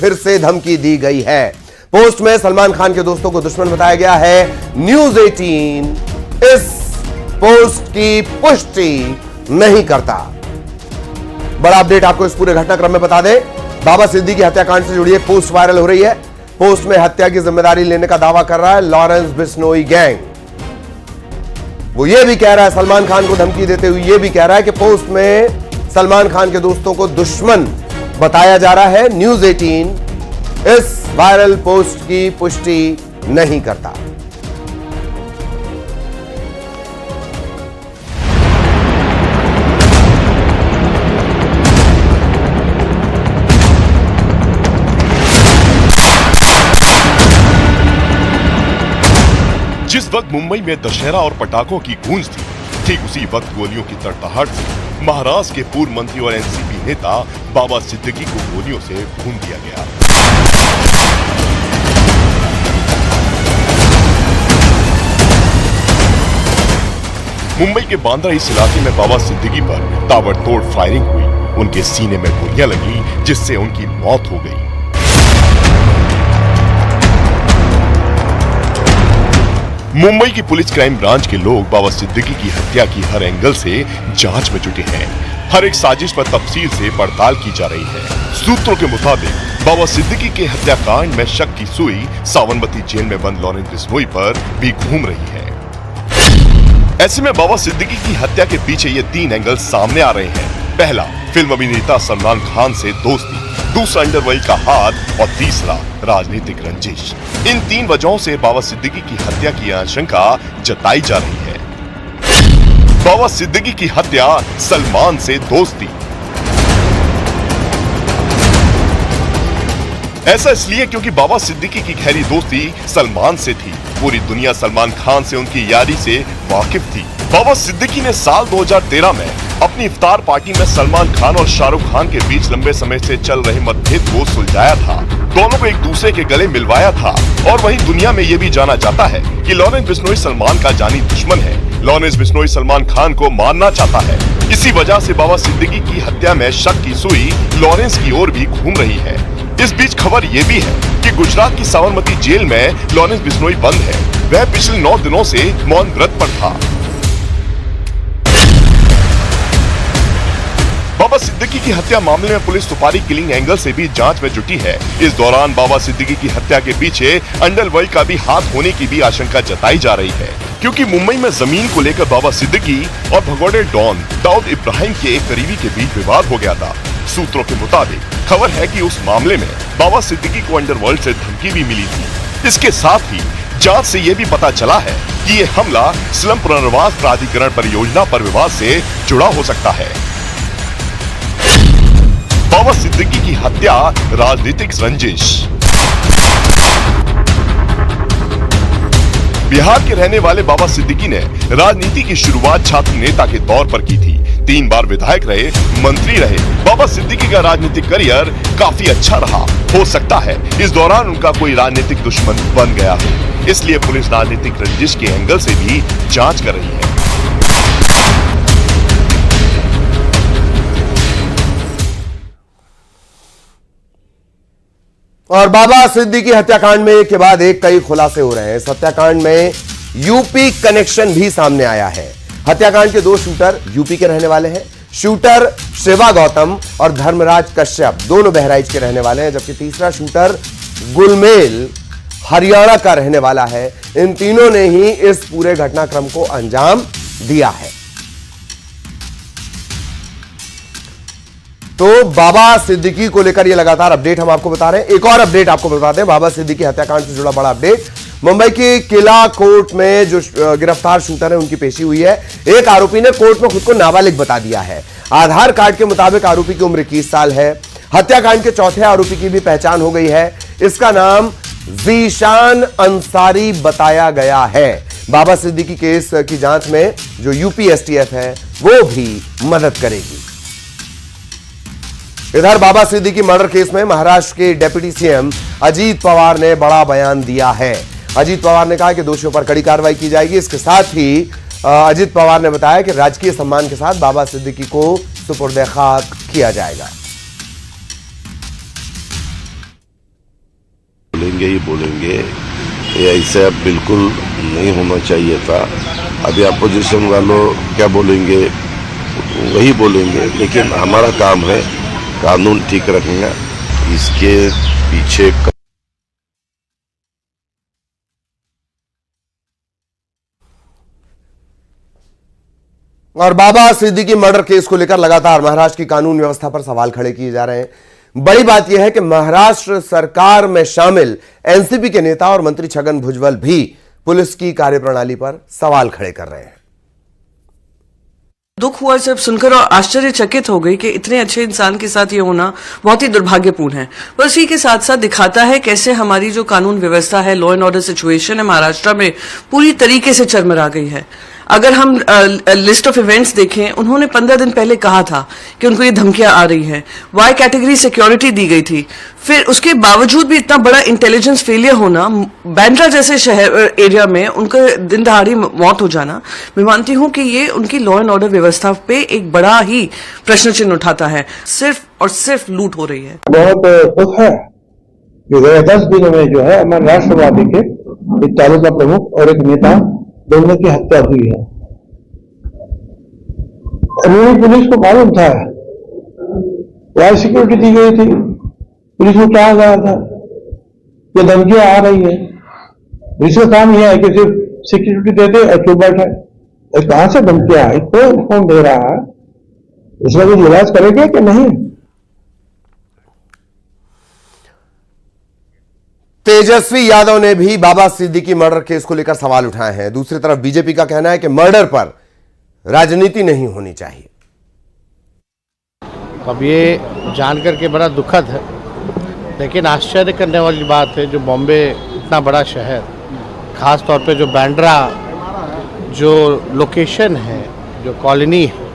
फिर से धमकी दी गई है। पोस्ट में सलमान खान के दोस्तों को दुश्मन बताया गया है। न्यूज 18 इस पोस्ट की पुष्टि नहीं करता। बड़ा अपडेट आपको इस पूरे घटनाक्रम में बता दें। बाबा सिद्दीकी हत्याकांड से जुड़ी एक पोस्ट वायरल हो रही है। पोस्ट में हत्या की जिम्मेदारी लेने का दावा कर रहा है लॉरेंस बिश्नोई गैंग। वो ये भी कह रहा है, सलमान खान को धमकी देते हुए ये भी कह रहा है कि पोस्ट में सलमान खान के दोस्तों को दुश्मन बताया जा रहा है। न्यूज 18 इस वायरल पोस्ट की पुष्टि नहीं करता। जिस वक्त मुंबई में दशहरा और पटाखों की गूंज थी, ठीक उसी वक्त गोलियों की तड़तड़ाहट से महाराष्ट्र के पूर्व मंत्री और एनसीपी नेता बाबा सिद्दीकी को गोलियों से भून दिया गया। मुंबई के बांद्रा इस इलाके में बाबा सिद्दीकी पर ताबड़तोड़ फायरिंग हुई। उनके सीने में गोलियां लगी, जिससे उनकी मौत हो गई। मुंबई की पुलिस क्राइम ब्रांच के लोग बाबा सिद्दीकी की हत्या की हर एंगल से जांच में जुटे हैं। हर एक साजिश पर तफसील से पड़ताल की जा रही है। सूत्रों के मुताबिक बाबा सिद्दीकी के हत्याकांड में शक की सुई साबरमती जेल में बंद लॉरेंस बिश्नोई पर भी घूम रही है। ऐसे में बाबा सिद्दीकी की हत्या के पीछे ये 3 एंगल सामने आ रहे हैं। पहला, फिल्म अभिनेता सलमान खान से दोस्ती। दूसरा, अंडरवर्ल्ड का हाथ। और तीसरा, राजनीतिक रंजिश। इन 3 वजहों से बाबा सिद्दीकी की हत्या की आशंका जताई जा रही है। बाबा सिद्दीकी की हत्या, सलमान से दोस्ती। ऐसा इसलिए क्योंकि बाबा सिद्दीकी की गहरी दोस्ती सलमान से थी। पूरी दुनिया सलमान खान से उनकी यारी से वाकिफ थी। बाबा सिद्दीकी ने साल 2013 में अपनी इफ्तार पार्टी में सलमान खान और शाहरुख खान के बीच लंबे समय से चल रहे मतभेद को सुलझाया था। दोनों को एक दूसरे के गले मिलवाया था। और वहीं दुनिया में यह भी जाना जाता है कि लॉरेंस बिश्नोई सलमान का जानी दुश्मन है। लॉरेंस बिश्नोई सलमान खान को मारना चाहता है। इसी वजह से बाबा सिद्दीकी की हत्या में शक की सुई लॉरेंस की ओर भी घूम रही है। इस बीच खबर ये भी है कि गुजरात की साबरमती जेल में लॉरेंस बिश्नोई बंद है। वह पिछले 9 दिनों से मौन व्रत पर था। बाबा सिद्दीकी की हत्या मामले में पुलिस सुपारी किलिंग एंगल से भी जांच में जुटी है। इस दौरान बाबा सिद्दीकी की हत्या के पीछे अंडरवर्ल्ड का भी हाथ होने की भी आशंका जताई जा रही है, क्योंकि मुंबई में जमीन को लेकर बाबा सिद्दीकी और भगोड़े डॉन दाऊद इब्राहिम के एक करीबी के बीच विवाद हो गया था। सूत्रों के मुताबिक खबर है कि उस मामले में बाबा सिद्दीकी को अंडरवर्ल्ड से धमकी भी मिली थी। इसके साथ ही जांच से ये भी पता चला है कि ये हमला स्लम पुनर्वास प्राधिकरण परियोजना पर विवाद से जुड़ा हो सकता है। बाबा सिद्दीकी की हत्या, राजनीतिक रंजिश। बिहार के रहने वाले बाबा सिद्दीकी ने राजनीति की शुरुआत छात्र नेता के तौर पर की थी। 3 बार विधायक रहे, मंत्री रहे। बाबा सिद्दीकी का राजनीतिक करियर काफी अच्छा रहा। हो सकता है इस दौरान उनका कोई राजनीतिक दुश्मन बन गया हो, इसलिए पुलिस राजनीतिक रंजिश के एंगल से भी जांच कर रही है। और बाबा सिद्दीकी हत्याकांड में एक के बाद एक कई खुलासे हो रहे हैं। इस हत्याकांड में यूपी कनेक्शन भी सामने आया है। हत्याकांड के 2 शूटर यूपी के रहने वाले हैं। शूटर शिवा गौतम और धर्मराज कश्यप दोनों बहराइच के रहने वाले हैं, जबकि तीसरा शूटर गुलमेल हरियाणा का रहने वाला है। इन तीनों ने ही इस पूरे घटनाक्रम को अंजाम दिया है। तो बाबा सिद्दीकी को लेकर ये लगातार अपडेट हम आपको बता रहे हैं। एक और अपडेट आपको बता दें, बाबा सिद्दीकी हत्याकांड से जुड़ा बड़ा अपडेट। मुंबई की किला कोर्ट में जो गिरफ्तार शूटर है उनकी पेशी हुई है। एक आरोपी ने कोर्ट में खुद को नाबालिग बता दिया है। आधार कार्ड के मुताबिक आरोपी की उम्र 21 साल है। हत्याकांड के चौथे आरोपी की भी पहचान हो गई है। इसका नाम जीशान अंसारी बताया गया है। बाबा सिद्दीकी केस की जांच में जो यूपी एसटीएफ है वो भी मदद करेगी। इधर बाबा सिद्दीकी मर्डर केस में महाराष्ट्र के डिप्टी सीएम अजीत पवार ने बड़ा बयान दिया है। अजीत पवार ने कहा कि दोषियों पर कड़ी कार्रवाई की जाएगी। इसके साथ ही अजीत पवार ने बताया कि राजकीय सम्मान के साथ बाबा सिद्दीकी को सुपुर्द-ए-खाक किया जाएगा। ही बोलेंगे। ये ऐसे अब बिल्कुल नहीं होना चाहिए था। अभी अपोजिशन वालों क्या बोलेंगे वही बोलेंगे, लेकिन हमारा काम है कानून ठीक रखना। इसके पीछे और बाबा सिद्दीकी मर्डर केस को लेकर लगातार महाराष्ट्र की कानून व्यवस्था पर सवाल खड़े किए जा रहे हैं। बड़ी बात यह है कि महाराष्ट्र सरकार में शामिल एनसीपी के नेता और मंत्री छगन भुजबल भी पुलिस की कार्यप्रणाली पर सवाल खड़े कर रहे हैं। दुख हुआ सिर्फ सुनकर और आश्चर्यचकित हो गई कि इतने अच्छे इंसान के साथ ये होना बहुत ही दुर्भाग्यपूर्ण है। पर इसी के साथ साथ दिखाता है कैसे हमारी जो कानून व्यवस्था है, लॉ एंड ऑर्डर सिचुएशन है महाराष्ट्र में पूरी तरीके से चरमरा गई है। अगर हम लिस्ट ऑफ इवेंट्स देखें, उन्होंने 15 दिन पहले कहा था कि उनको ये धमकियां आ रही हैं, वाई कैटेगरी सिक्योरिटी दी गई थी। फिर उसके बावजूद भी इतना बड़ा इंटेलिजेंस फेलियर होना, बांद्रा जैसे शहर एरिया में उनका दिन दहाड़ी मौत हो जाना, मैं मानती हूं कि ये उनकी लॉ एंड ऑर्डर व्यवस्था पे एक बड़ा ही प्रश्न चिन्ह उठाता है। सिर्फ और सिर्फ लूट हो रही है। बहुत दुख है कि 10 दिनों में जो है हमारे राष्ट्रवादी के एक तालुका प्रमुख और एक नेता दोनों की हत्या हुई है। पुलिस को मालूम था, वाई सिक्योरिटी दी गई थी, पुलिस को कहा गया था ये धमकियां आ रही है। पुलिस का काम यह है कि सिर्फ सिक्योरिटी दे दे और चुप बैठे। कहां से धमकियां आई, कौन दे रहा है, इसका कुछ इलाज करेंगे कि नहीं? तेजस्वी यादव ने भी बाबा सिद्दीकी मर्डर केस को लेकर सवाल उठाए हैं। दूसरी तरफ बीजेपी का कहना है कि मर्डर पर राजनीति नहीं होनी चाहिए। अब ये जानकर के बड़ा दुखद है, लेकिन आश्चर्य करने वाली बात है जो बॉम्बे इतना बड़ा शहर, खास तौर पे जो बांद्रा जो लोकेशन है, जो कॉलोनी है,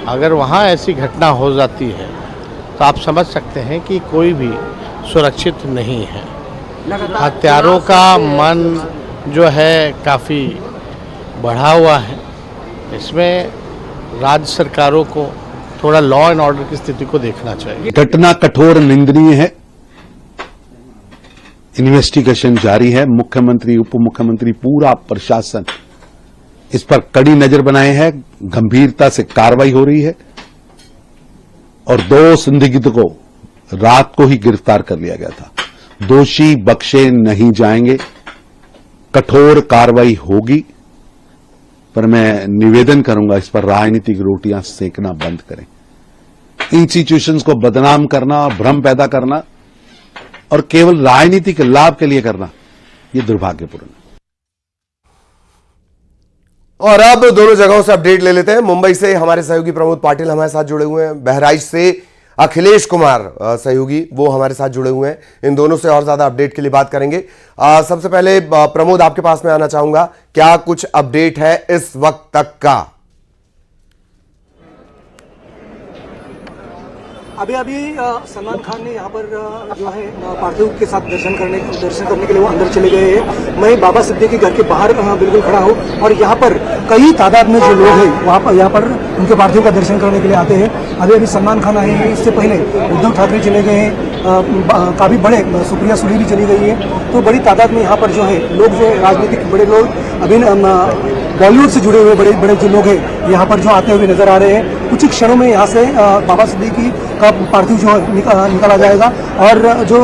अगर वहाँ ऐसी घटना हो जाती है तो आप समझ सकते हैं कि कोई भी सुरक्षित नहीं है। हत्यारों का मन जो है काफ़ी बढ़ा हुआ है। इसमें राज्य सरकारों को थोड़ा लॉ एंड ऑर्डर की स्थिति को देखना चाहिए। घटना कठोर निंदनीय है। इन्वेस्टिगेशन जारी है। मुख्यमंत्री, उप मुख्यमंत्री, पूरा प्रशासन इस पर कड़ी नजर बनाए है। गंभीरता से कार्रवाई हो रही है और 2 संदिग्ध को रात को ही गिरफ्तार कर लिया गया था। दोषी बख्शे नहीं जाएंगे, कठोर कार्रवाई होगी। पर मैं निवेदन करूंगा इस पर राजनीतिक रोटियां सेकना बंद करें। इंस्टीट्यूशंस को बदनाम करना, भ्रम पैदा करना और केवल राजनीतिक लाभ के लिए करना, यह दुर्भाग्यपूर्ण है। और अब दोनों जगहों से अपडेट ले लेते हैं। मुंबई से हमारे सहयोगी प्रमोद पाटिल हमारे साथ जुड़े हुए हैं। बहराइच से अखिलेश कुमार सहयोगी वो हमारे साथ जुड़े हुए हैं। इन दोनों से और ज्यादा अपडेट के लिए बात करेंगे। सबसे पहले प्रमोद, आपके पास में आना चाहूंगा, क्या कुछ अपडेट है इस वक्त तक का? अभी सलमान खान ने यहाँ पर जो है पार्थिव के साथ दर्शन करने के लिए वो अंदर चले गए हैं। मैं बाबा सिद्दीकी घर के बाहर बिल्कुल खड़ा हूँ और यहाँ पर कई तादाद में जो लोग हैं वहाँ पर यहाँ पर उनके पार्थिव का दर्शन करने के लिए आते हैं। अभी सलमान खान आए हैं, इससे पहले उद्धव ठाकरे चले गए हैं, काफ़ी बड़े सुप्रिया सुले भी चली गई है। तो बड़ी तादाद में यहाँ पर जो है लोग, जो राजनीतिक बड़े लोग, अभी बॉलीवुड से जुड़े हुए बड़े बड़े जो लोग हैं यहाँ पर जो आते हुए नजर आ रहे हैं। कुछ ही क्षणों में यहाँ से बाबा सिद्दीकी का पार्थिव जो निकाला जाएगा और जो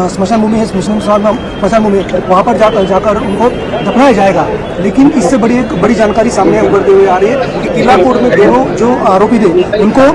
स्मशान भूमि है, स्मशान भूमि वहाँ पर जाकर उनको दफनाया जाएगा। लेकिन इससे बड़ी जानकारी सामने उभरते हुए आ रही है कि किला कोर्ट में दोनों जो आरोपी थे उनको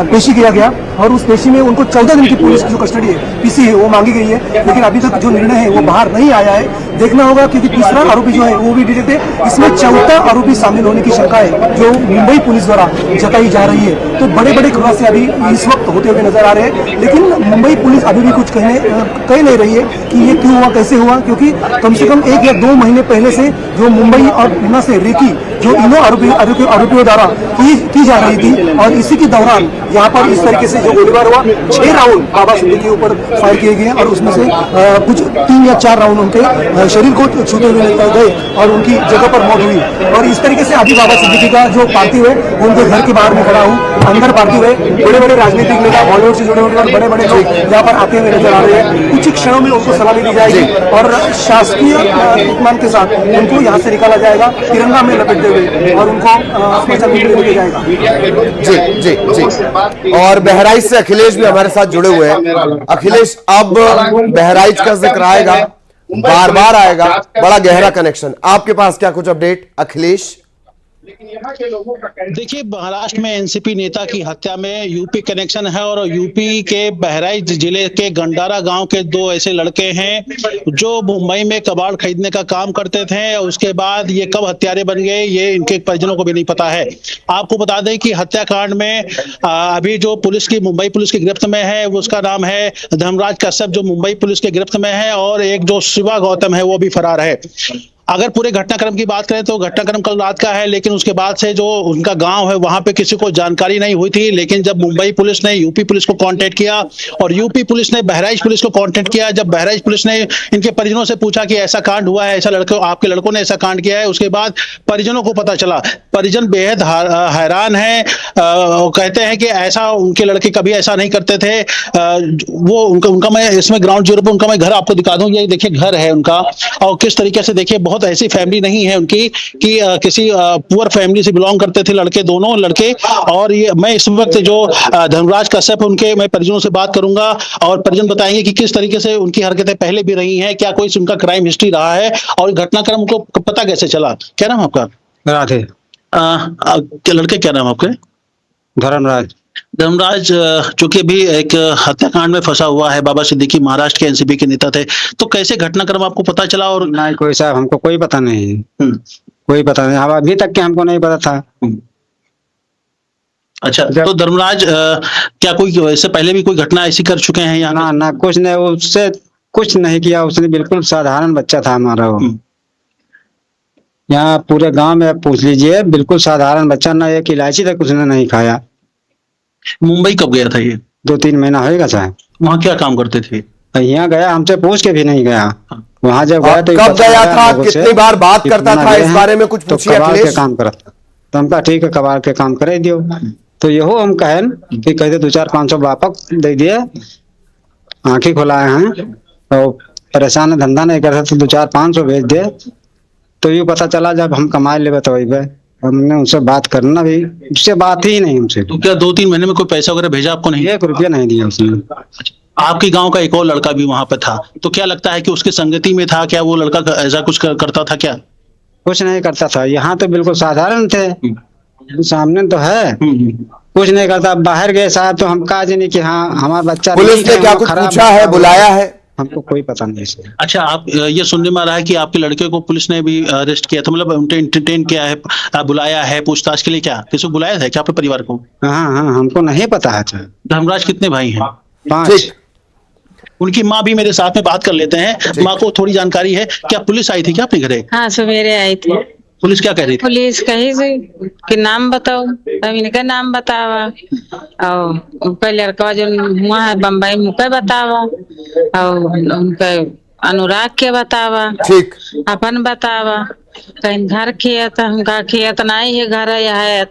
पेशी किया गया और उस पेशी में उनको 14 दिन की पुलिस की जो कस्टडी है, पीसी है, वो मांगी गई है। लेकिन अभी तक जो निर्णय है वो बाहर नहीं आया है। देखना होगा क्योंकि तीसरा आरोपी जो है वो भी डिटेक्ट है। इसमें चौथा आरोपी शामिल होने की शंका है जो मुंबई पुलिस द्वारा जताई जा रही है। तो बड़े बड़े खुलासे अभी इस वक्त होते हुए नजर आ रहे हैं। लेकिन मुंबई पुलिस अभी भी कुछ कह नहीं रही है कि ये क्यों हुआ, कैसे हुआ, क्योंकि कम से कम 1 या 2 महीने पहले से जो मुंबई और पूना से रेकी जो इन्हों आरोपियों द्वारा की जा रही थी और इसी के दौरान यहाँ पर इस तरीके से जो गोलीबार हुआ 6 राउंड बाबा सिद्दीकी के ऊपर फायर किए गए और उसमें से कुछ 3 या 4 राउंड उनके शरीर को छूते हुए गए और उनकी जगह पर मौत हुई। और इस तरीके से अभी बाबा सिद्दीकी का जो पार्थिव है वो उनके घर के बाहर में खड़ा हूँ, अंदर पार्थिव है। बड़े बड़े राजनीतिक नेता बॉलीवुड से जुड़े हुए और बड़े बड़े लोग यहाँ पर आते हुए नजर आ रहे हैं। कुछ ही क्षणों में उनको सलामी दी जाएगी और शासकीय उपमान के साथ उनको यहाँ से निकाला जाएगा तिरंगा में लपेटते हुए और उनको स्मशान भूमि में लेके जाएगा। जी जी जी। और बहराइच से अखिलेश भी हमारे साथ जुड़े हुए हैं। अखिलेश, अब बहराइच का जिक्र आएगा, बार बार आएगा, बड़ा गहरा कनेक्शन। आपके पास क्या कुछ अपडेट अखिलेश? देखिए, महाराष्ट्र में एनसीपी नेता की हत्या में यूपी कनेक्शन है और यूपी के बहराइच जिले के गंडारा गांव के 2 ऐसे लड़के हैं जो मुंबई में कबाड़ खरीदने का काम करते थे। उसके बाद ये कब हत्यारे बन गए ये इनके परिजनों को भी नहीं पता है। आपको बता दें कि हत्याकांड में अभी जो मुंबई पुलिस की गिरफ्त में है उसका नाम है धर्मराज कश्यप, जो मुंबई पुलिस की गिरफ्त में है, और एक जो शिवा गौतम है वो भी फरार है। अगर पूरे घटनाक्रम की बात करें तो घटनाक्रम कल रात का है, लेकिन उसके बाद से जो उनका गांव है वहां पे किसी को जानकारी नहीं हुई थी। लेकिन जब मुंबई पुलिस ने यूपी पुलिस को कांटेक्ट किया और यूपी पुलिस ने बहराइच पुलिस को कांटेक्ट किया, जब बहराइच पुलिस ने इनके परिजनों से पूछा कि ऐसा कांड हुआ है, ऐसा आपके लड़कों ने ऐसा कांड किया है, उसके बाद परिजनों को पता चला। परिजन बेहद हैरान है। कहते हैं कि ऐसा उनके लड़के कभी ऐसा नहीं करते थे। वो उनका मैं इसमें ग्राउंड जीरो पे उनका मैं घर आपको दिखा दूं। ये देखिए घर है उनका, और किस तरीके से देखिए बहुत ऐसी फैमिली नहीं है उनकी कि किसी पुअर फैमिली से बिलोंग करते थे लड़के, दोनों लड़के। और ये मैं इस वक्त जो धर्मराज कश्यप उनके मैं परिजनों से बात करूंगा और परिजन बताएंगे कि किस तरीके से उनकी हरकतें पहले भी रही हैं, क्या कोई उनका क्राइम हिस्ट्री रहा है और घटनाक्रम को पता कैसे चला। क्या नाम आपका? राधे। लड़के क्या नाम आपके? धर्मराज। धर्मराज, चूंकि अभी एक हत्याकांड में फंसा हुआ है, बाबा सिद्दीकी महाराष्ट्र के एनसीपी के नेता थे, तो कैसे घटनाक्रम आपको पता चला? और नहीं कोई साहब, हमको कोई पता नहीं, कोई पता नहीं, हम अभी तक के हमको नहीं पता था। अच्छा, तो धर्मराज क्या कोई इससे पहले भी कोई घटना ऐसी कर चुके हैं यहाँ? ना कुछ नहीं, उससे कुछ नहीं किया उसने, बिल्कुल साधारण बच्चा था हमारा वो। यहाँ पूरे गांव में पूछ लीजिए, बिल्कुल साधारण बच्चा, ना एक इलायची तक उसने नहीं खाया। मुंबई कब गया था ये? 2-3 महीना होगा साहब। वहाँ क्या काम करते थे? यहाँ गया, हमसे पूछ के भी नहीं गया। वहाँ जब गया तो कब गया था, कितनी बार बात करता था, इस बारे में कुछ पूछिए कबाड़ अखिलेश। के काम करता, तो हम कहा ठीक है कबाड़ के काम करे दियो। तो यहो हम कहें कि कहते 200-500 वापस दे दिए, आंखें खुलाए हैं तो परेशान है, धंधा नहीं करता तो 200-500 भेज दे। तो ये पता चला जब हम कमाए ले तो हमने उनसे बात करना भी, उससे बात ही नहीं हमसे। तो क्या 2-3 महीने में कोई पैसा वगैरह भेजा आपको? नहीं, 1 रुपया नहीं दिया उसने। आपके गांव का एक और लड़का भी वहां पे था, तो क्या लगता है कि उसके संगति में था? क्या वो लड़का ऐसा कुछ करता था क्या? कुछ नहीं करता था, यहाँ तो बिल्कुल साधारण थे, सामने तो है, कुछ नहीं करता। बाहर गए साहब तो हम कहा नहीं कि हाँ हमारा बच्चा। पुलिस ने क्या कुछ पूछा है, बुलाया है? हमको कोई पता नहीं है। अच्छा, आप ये सुनने में आ रहा है कि आपके लड़के को पुलिस ने भी अरेस्ट किया था, मतलब एंटरटेन किया है, बुलाया है पूछताछ के लिए? क्या किसी को बुलाया था क्या आपके परिवार को? हाँ, हमको नहीं पता है। धर्मराज कितने भाई हैं? 5। उनकी माँ भी मेरे साथ में बात कर लेते हैं, माँ को थोड़ी जानकारी है। क्या पुलिस आई थी क्या अपने घरे? हाँ, सवेरे आई थी। पुलिस क्या कह रही थी? पुलिस कही कि नाम बताओ, तब इनका नाम बतावा और उनका लड़का जो हुआ है बम्बई मुके बतावा और उनका अनुराग के बतावा, ठीक, अपन बतावा, कहीं घर खेत, हमका खेत नहीं है, घर है।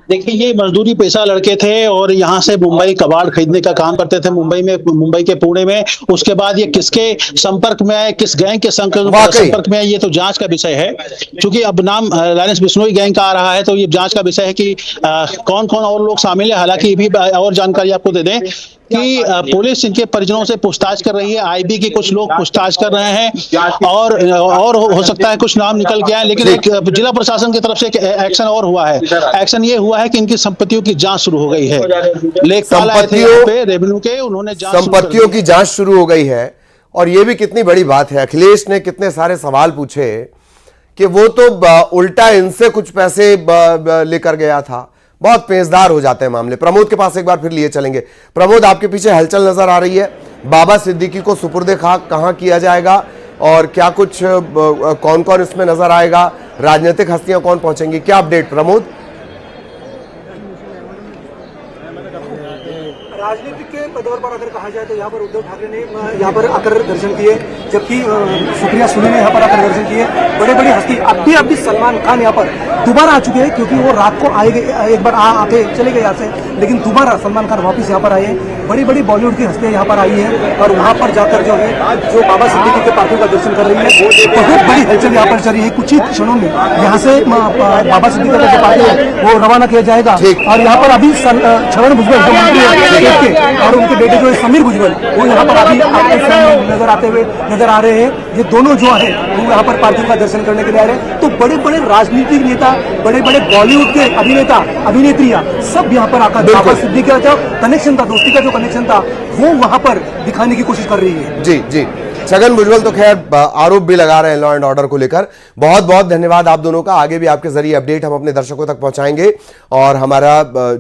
देखिए, ये मजदूरी पेशा लड़के थे और यहाँ से मुंबई कबाड़ खरीदने का काम करते थे, मुंबई के पुणे में। उसके बाद ये किसके संपर्क में आए, किस गैंग के संपर्क में आए, ये तो जांच का विषय है। क्योंकि अब नाम लारेंस बिश्नोई गैंग का आ रहा है, तो ये जांच का विषय है कि कौन कौन और लोग शामिल है। हालांकि ये भी और जानकारी आपको दे दें कि पुलिस इनके परिजनों से पूछताछ कर रही है, आईबी के कुछ लोग पूछताछ कर रहे हैं और हो सकता है कुछ नाम निकल के आए। लेकिन एक जिला प्रशासन की तरफ से एक एक्शन और हुआ है। एक्शन ये हुआ है कि इनकी संपत्तियों की जांच शुरू हो गई है। लेखपाल आए थे यहाँ पे रेवेन्यू के, उन्होंने संपत्तियों की जांच शुरू हो गई है। और ये भी कितनी बड़ी बात है, अखिलेश ने कितने सारे सवाल पूछे कि वो तो उल्टा इनसे कुछ पैसे लेकर गया था। बहुत पेचदार हो जाते हैं मामले। प्रमोद के पास एक बार फिर लिए चलेंगे। प्रमोद, आपके पीछे हलचल नजर आ रही है, बाबा सिद्दीकी को सुपुर्दे खाक कहां किया जाएगा और क्या कुछ कौन कौन इसमें नजर आएगा, राजनीतिक हस्तियां कौन पहुंचेंगी, क्या अपडेट प्रमोद? राजनीतिक के दौर पर अगर कहा जाए तो यहाँ पर उद्धव ठाकरे ने यहाँ पर आकर दर्शन किए, जबकि सुप्रिया सुले ने यहाँ पर आकर दर्शन किए। बड़े बड़ी हस्ती अभी सलमान खान यहाँ पर दोबारा आ चुके हैं, क्योंकि वो रात को आए एक बार आते चले गए यहाँ से, लेकिन दोबारा सलमान खान वापस यहाँ पर आए। बड़ी बड़ी बॉलीवुड की हस्तियां यहाँ पर आई है और वहाँ पर जाकर जो है जो बाबा सिद्दीकी के पार्थिव का दर्शन कर रही है। बहुत बड़ी हलचल यहाँ पर चल रही है। कुछ ही क्षणों में यहाँ से बाबा सिद्दीकी का जो पार्थिव है वो रवाना किया जाएगा। और यहाँ पर अभी छगन भुजबल जो मंत्री है और उनके बेटे जो है समीर भुजबल, वो यहाँ पर अभी नजर आते हुए नजर आ रहे हैं। ये दोनों जो है वो यहाँ पर पार्थिव का दर्शन करने के लिए आ रहे हैं। तो बड़े बड़े राजनीतिक नेता, बड़े बड़े बॉलीवुड के अभिनेता अभिनेत्रियां सब यहाँ पर आकर बाबा सिद्दीकी का जो कनेक्शन था, दोस्ती का जो कनेक्शन था, वो वहाँ पर दिखाने की कोशिश कर रही है। जी जी, छगन भुजबल तो खैर आरोप भी लगा रहे हैं लॉ एंड ऑर्डर को लेकर। बहुत बहुत धन्यवाद आप दोनों का। आगे भी आपके जरिए अपडेट हम अपने दर्शकों तक पहुंचाएंगे और हमारा जो